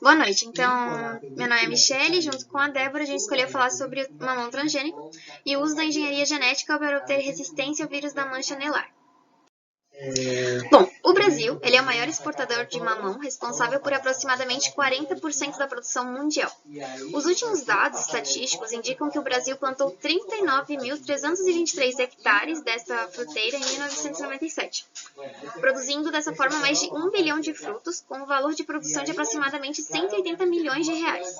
Boa noite. Então, meu nome é Michele, junto com a Débora, a gente escolheu falar sobre o mamão transgênico e o uso da engenharia genética para obter resistência ao vírus da mancha anelar. Bom, o Brasil ele é o maior exportador de mamão, responsável por aproximadamente 40% da produção mundial. Os últimos dados estatísticos indicam que o Brasil plantou 39.323 hectares dessa fruteira em 1997, produzindo dessa forma mais de 1 bilhão de frutos, com um valor de produção de aproximadamente 180 milhões de reais.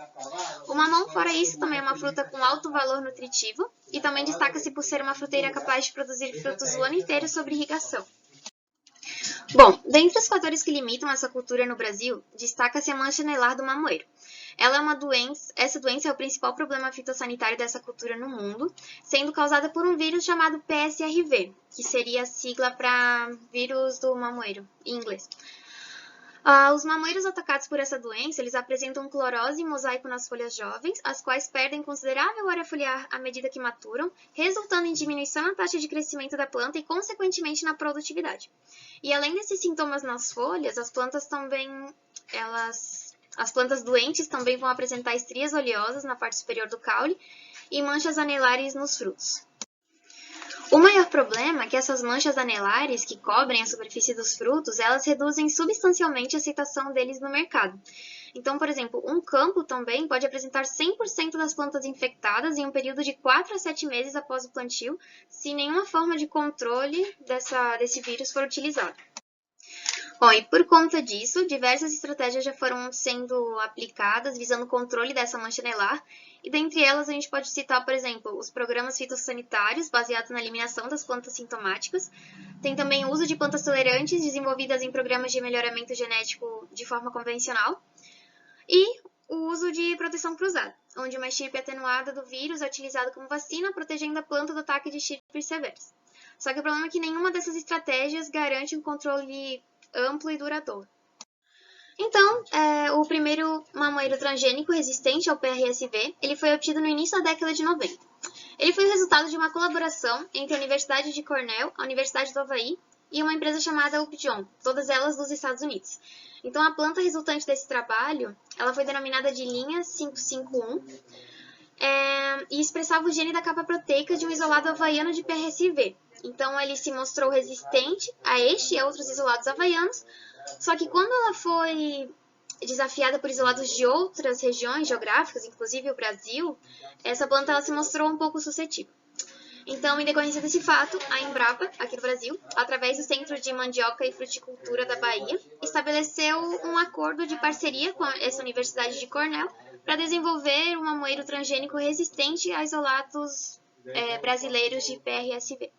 O mamão, fora isso, também é uma fruta com alto valor nutritivo e também destaca-se por ser uma fruteira capaz de produzir frutos o ano inteiro sob irrigação. Bom, dentre os fatores que limitam essa cultura no Brasil, destaca-se a mancha anelar do mamoeiro. Ela é uma doença, essa doença é o principal problema fitossanitário dessa cultura no mundo, sendo causada por um vírus chamado PSRV, que seria a sigla para vírus do mamoeiro, em inglês. Os mamoeiros atacados por essa doença, eles apresentam clorose e mosaico nas folhas jovens, as quais perdem considerável área foliar à medida que maturam, resultando em diminuição na taxa de crescimento da planta e, consequentemente, na produtividade. E além desses sintomas nas folhas, as plantas doentes também vão apresentar estrias oleosas na parte superior do caule e manchas anelares nos frutos. O maior problema é que essas manchas anelares que cobrem a superfície dos frutos, elas reduzem substancialmente a aceitação deles no mercado. Então, por exemplo, um campo também pode apresentar 100% das plantas infectadas em um período de 4 a 7 meses após o plantio, se nenhuma forma de controle desse vírus for utilizada. Bom, e por conta disso, diversas estratégias já foram sendo aplicadas visando o controle dessa mancha anelar, e dentre elas a gente pode citar, por exemplo, os programas fitossanitários baseados na eliminação das plantas sintomáticas. Tem também o uso de plantas tolerantes desenvolvidas em programas de melhoramento genético de forma convencional e o uso de proteção cruzada, onde uma estirpe atenuada do vírus é utilizada como vacina, protegendo a planta do ataque de estirpes severas. Só que o problema é que nenhuma dessas estratégias garante um controle amplo e duradouro. Então, o primeiro mamoeiro transgênico resistente ao PRSV, ele foi obtido no início da década de 90. Ele foi o resultado de uma colaboração entre a Universidade de Cornell, a Universidade do Havaí e uma empresa chamada Upjohn, todas elas dos Estados Unidos. Então, a planta resultante desse trabalho, ela foi denominada de linha 551 e expressava o gene da capa proteica de um isolado havaiano de PRSV. Então, ele se mostrou resistente a este e a outros isolados havaianos, só que quando ela foi desafiada por isolados de outras regiões geográficas, inclusive o Brasil, essa planta ela se mostrou um pouco suscetível. Então, em decorrência desse fato, a Embrapa, aqui no Brasil, através do Centro de Mandioca e Fruticultura da Bahia, estabeleceu um acordo de parceria com essa Universidade de Cornell para desenvolver um mamoeiro transgênico resistente a isolados brasileiros de PRSV.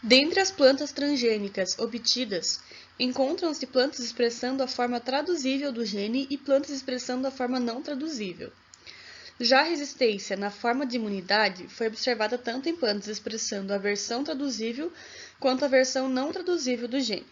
Dentre as plantas transgênicas obtidas, encontram-se plantas expressando a forma traduzível do gene e plantas expressando a forma não traduzível. Já a resistência na forma de imunidade foi observada tanto em plantas expressando a versão traduzível quanto a versão não traduzível do gene.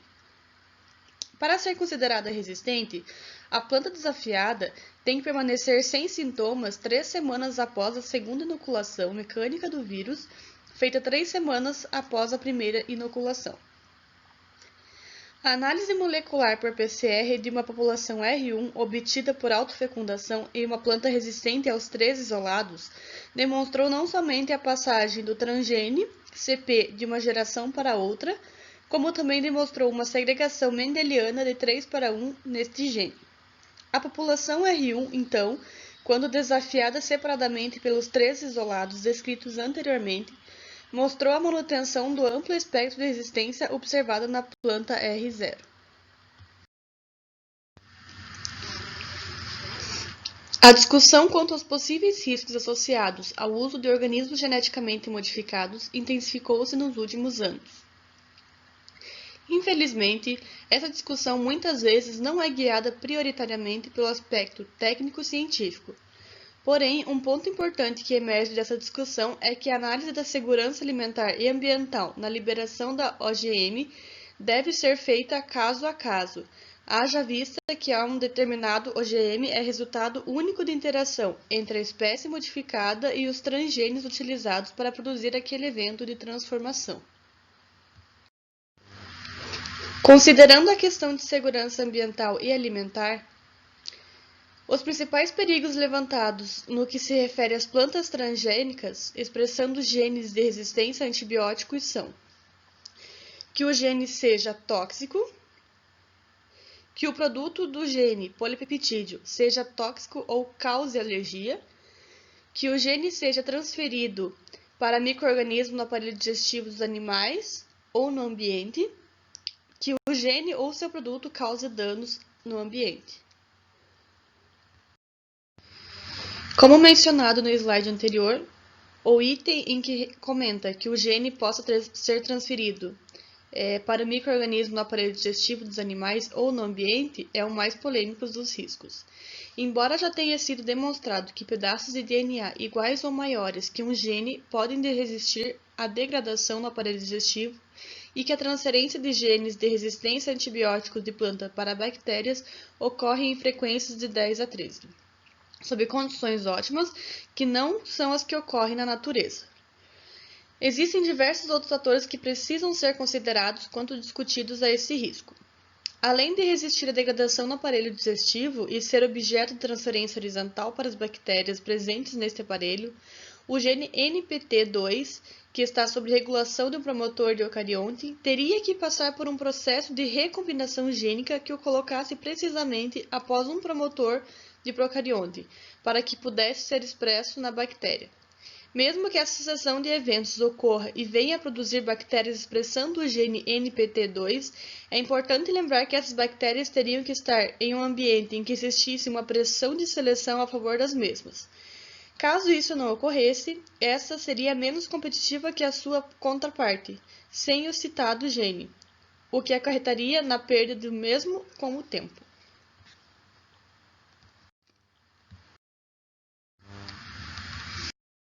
Para ser considerada resistente, a planta desafiada tem que permanecer sem sintomas 3 semanas após a segunda inoculação mecânica do vírus, feita 3 semanas após a primeira inoculação. A análise molecular por PCR de uma população R1 obtida por autofecundação em uma planta resistente aos 3 isolados demonstrou não somente a passagem do transgene CP de uma geração para outra, como também demonstrou uma segregação mendeliana de 3:1 neste gene. A população R1, então, quando desafiada separadamente pelos 3 isolados descritos anteriormente, mostrou a manutenção do amplo espectro de resistência observada na planta R0. A discussão quanto aos possíveis riscos associados ao uso de organismos geneticamente modificados intensificou-se nos últimos anos. Infelizmente, essa discussão muitas vezes não é guiada prioritariamente pelo aspecto técnico-científico. Porém, um ponto importante que emerge dessa discussão é que a análise da segurança alimentar e ambiental na liberação da OGM deve ser feita caso a caso, haja vista que um determinado OGM é resultado único de interação entre a espécie modificada e os transgênios utilizados para produzir aquele evento de transformação. Considerando a questão de segurança ambiental e alimentar, Os principais perigos levantados no que se refere às plantas transgênicas, expressando genes de resistência a antibióticos, são que o gene seja tóxico, que o produto do gene polipeptídeo seja tóxico ou cause alergia, que o gene seja transferido para micro-organismos no aparelho digestivo dos animais ou no ambiente, que o gene ou seu produto cause danos no ambiente. Como mencionado no slide anterior, o item em que comenta que o gene possa ser transferido para micro-organismos no aparelho digestivo dos animais ou no ambiente é o mais polêmico dos riscos. Embora já tenha sido demonstrado que pedaços de DNA iguais ou maiores que um gene podem resistir à degradação no aparelho digestivo e que a transferência de genes de resistência a antibióticos de planta para bactérias ocorre em frequências de 10 a 13, sob condições ótimas que não são as que ocorrem na natureza. Existem diversos outros fatores que precisam ser considerados quanto discutidos a esse risco. Além de resistir à degradação no aparelho digestivo e ser objeto de transferência horizontal para as bactérias presentes neste aparelho, o gene NPT2, que está sob regulação de um promotor de eucarionte, teria que passar por um processo de recombinação gênica que o colocasse precisamente após um promotor de procarionte, para que pudesse ser expresso na bactéria. Mesmo que essa sucessão de eventos ocorra e venha a produzir bactérias expressando o gene NPT2, é importante lembrar que essas bactérias teriam que estar em um ambiente em que existisse uma pressão de seleção a favor das mesmas. Caso isso não ocorresse, essa seria menos competitiva que a sua contraparte, sem o citado gene, o que acarretaria na perda do mesmo com o tempo.